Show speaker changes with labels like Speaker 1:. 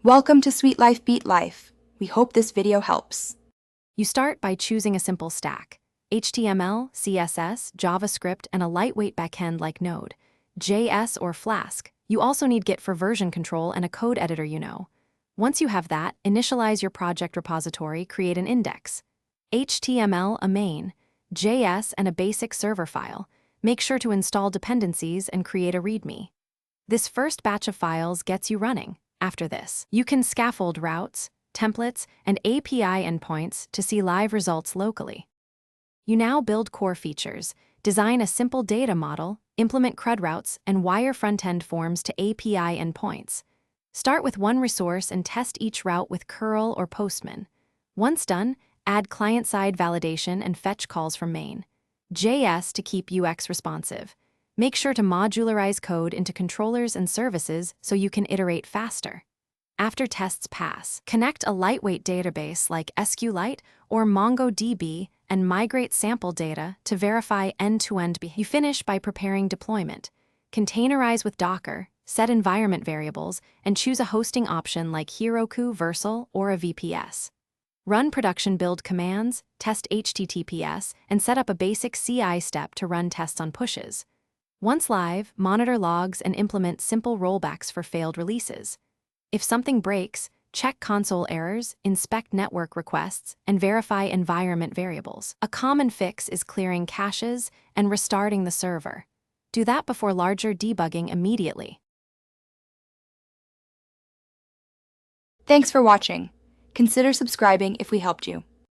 Speaker 1: Welcome to Sweet Life Beat Life. We hope this video helps.
Speaker 2: You start by choosing a simple stack: HTML, CSS, JavaScript, and a lightweight backend like Node, JS, or Flask. You also need Git for version control and a code editor you know. Once you have that, initialize your project repository, create an index. HTML, a main, JS, and a basic server file. Make sure to install dependencies and create a README. This first batch of files gets you running. After this, you can scaffold routes, templates, and API endpoints to see live results locally. You now build core features, design a simple data model, implement CRUD routes, and wire front-end forms to API endpoints. Start with one resource and test each route with curl or postman. Once done, add client-side validation and fetch calls from main. JS to keep UX responsive. Make sure to modularize code into controllers and services so you can iterate faster. After tests pass, connect a lightweight database like SQLite or MongoDB and migrate sample data to verify end-to-end behavior. You finish by preparing deployment. Containerize with Docker, set environment variables, and choose a hosting option like Heroku, Versal, or a VPS. Run production build commands, test HTTPS, and set up a basic CI step to run tests on pushes. Once live, monitor logs and implement simple rollbacks for failed releases. If something breaks, check console errors, inspect network requests, and verify environment variables. A common fix is clearing caches and restarting the server. Do that before larger debugging immediately.
Speaker 1: Thanks for watching. Consider subscribing if we helped you.